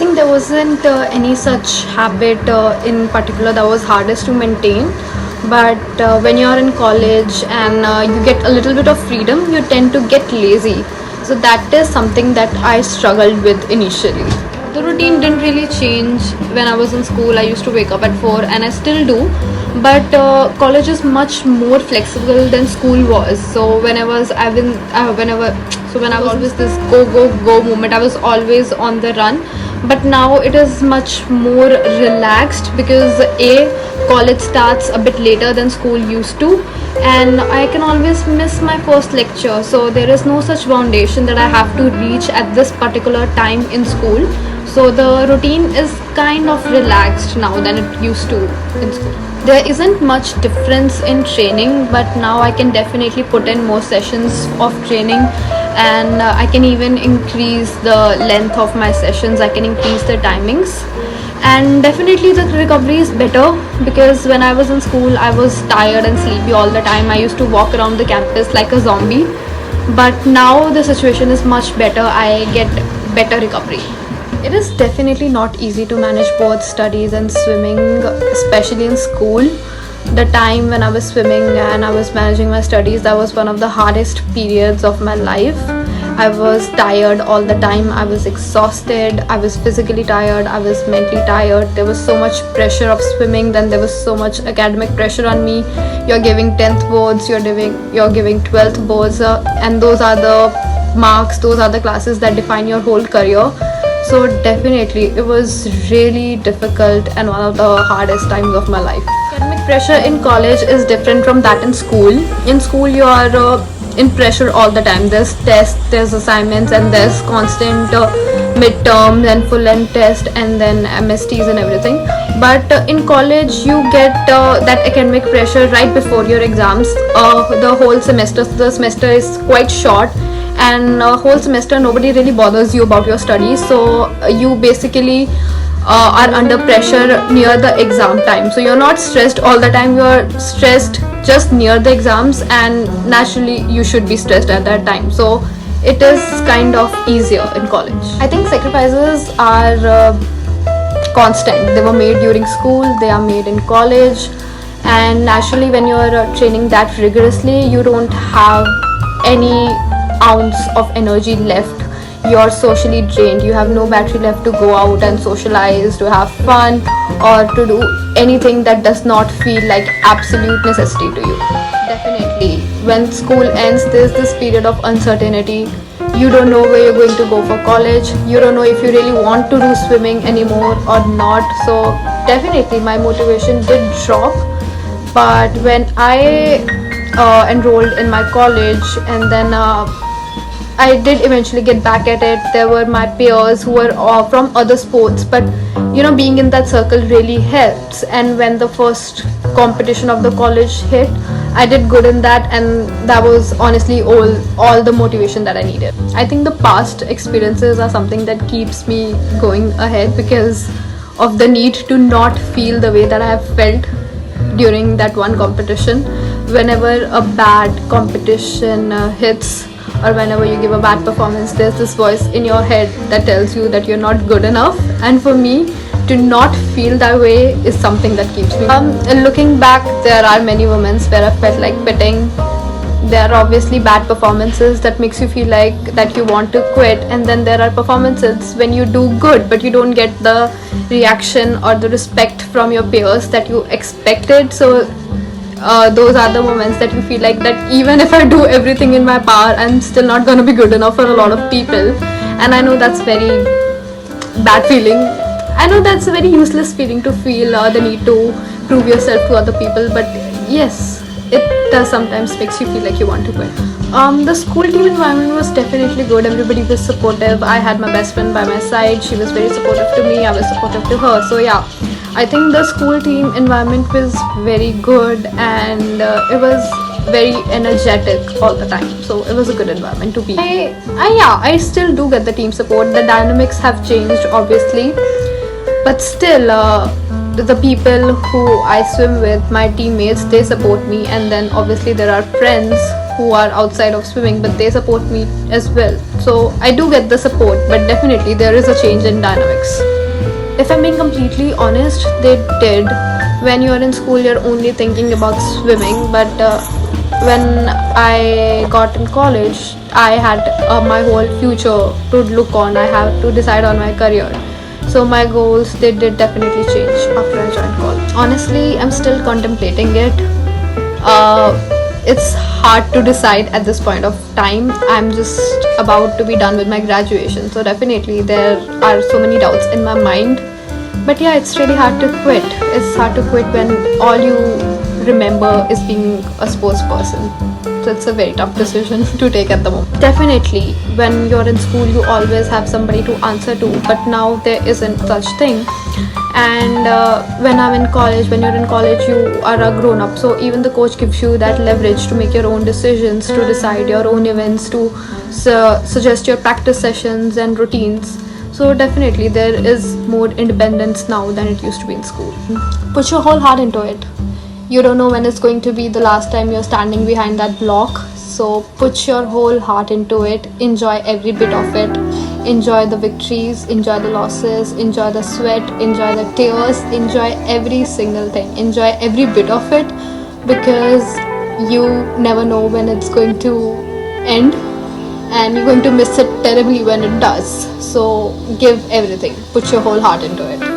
think there wasn't any such habit in particular that was hardest to maintain. But when you're in college and you get a little bit of freedom, you tend to get lazy. So that is something that I struggled with initially. The routine didn't really change when I was in school. I used to wake up at 4 and I still do. But college is much more flexible than school was. So when I was with this go moment, I was always on the run. But now it is much more relaxed because college starts a bit later than school used to, and I can always miss my first lecture. So there is no such foundation that I have to reach at this particular time in school. So the routine is kind of relaxed now than it used to in school. There isn't much difference in training, but now I can definitely put in more sessions of training, and I can even increase the length of my sessions. I can increase the timings, and definitely the recovery is better because when I was in school I was tired and sleepy all the time. I used to walk around the campus like a zombie, but now the situation is much better. I get better recovery. It is definitely not easy to manage both studies and swimming, especially in school. The time when I was swimming and I was managing my studies, that was one of the hardest periods of my life. I was tired all the time. I was exhausted. I was physically tired. I was mentally tired. There was so much pressure of swimming. Then there was so much academic pressure on me. You're giving 10th boards, you're giving 12th boards, and those are the marks, those are the classes that define your whole career. So definitely it was really difficult and one of the hardest times of my life. Academic pressure in college is different from that in school. In school you are in pressure all the time. There's tests, there's assignments, and there's constant midterms and full length test, and then MSTs and everything. But in college you get that academic pressure right before your exams. The semester is quite short, and whole semester nobody really bothers you about your studies. So you basically are under pressure near the exam time. So you're not stressed all the time. You're stressed just near the exams, and naturally you should be stressed at that time. So it is kind of easier in college. I think sacrifices are constant. They were made during school, they are made in college, and naturally when you're training that rigorously, you don't have any ounce of energy left. You're socially drained. You have no battery left to go out and socialize, to have fun, or to do anything that does not feel like absolute necessity to you. Definitely when school ends, there's this period of uncertainty. You don't know where you're going to go for college. You don't know if you really want to do swimming anymore or not. So definitely my motivation did drop. But when I enrolled in my college, and then I did eventually get back at it. There were my peers who were from other sports, but being in that circle really helps. And when the first competition of the college hit, I did good in that, and that was honestly all the motivation that I needed. I think the past experiences are something that keeps me going ahead because of the need to not feel the way that I have felt during that one competition. Whenever a bad competition hits, or whenever you give a bad performance, there's this voice in your head that tells you that you're not good enough. And for me, to not feel that way is something that keeps me. Looking back, there are many moments where I felt like quitting. There are obviously bad performances that makes you feel like that you want to quit, and then there are performances when you do good but you don't get the reaction or the respect from your peers that you expected. So those are the moments that you feel like that even if I do everything in my power, I'm still not going to be good enough for a lot of people. And I know that's very bad feeling. I know that's a very useless feeling to feel the need to prove yourself to other people, but yes, it does sometimes makes you feel like you want to quit. The school team environment was definitely good. Everybody was supportive. I had my best friend by my side. She was very supportive to me. I was supportive to her. So yeah, I think the school team environment was very good, and it was very energetic all the time. So it was a good environment to be. I still do get the team support. The dynamics have changed obviously, but still the people who I swim with, my teammates, they support me. And then obviously there are friends who are outside of swimming, but they support me as well. So I do get the support, but definitely there is a change in dynamics. If I'm being completely honest, they did. When you're in school, you're only thinking about swimming, but when I got in college, I had my whole future to look on. I have to decide on my career. So my goals, they did definitely change after I joined college. Honestly, I'm still contemplating it. It's hard to decide at this point of time. I'm just about to be done with my graduation, so definitely there are so many doubts in my mind. But yeah, it's really hard to quit. It's hard to quit when all you remember is being a sports person. So it's a very tough decision to take at the moment. Definitely, when you're in school, you always have somebody to answer to, but now there isn't such thing. And when you're in college, you are a grown up. So even the coach gives you that leverage to make your own decisions, to decide your own events, to suggest your practice sessions and routines. So definitely there is more independence now than it used to be in school. Put your whole heart into it. You don't know when it's going to be the last time you're standing behind that block. So put your whole heart into it. Enjoy every bit of it. Enjoy the victories, enjoy the losses, enjoy the sweat, enjoy the tears, enjoy every single thing. Enjoy every bit of it, because you never know when it's going to end, and you're going to miss it terribly when it does. So give everything. Put your whole heart into it.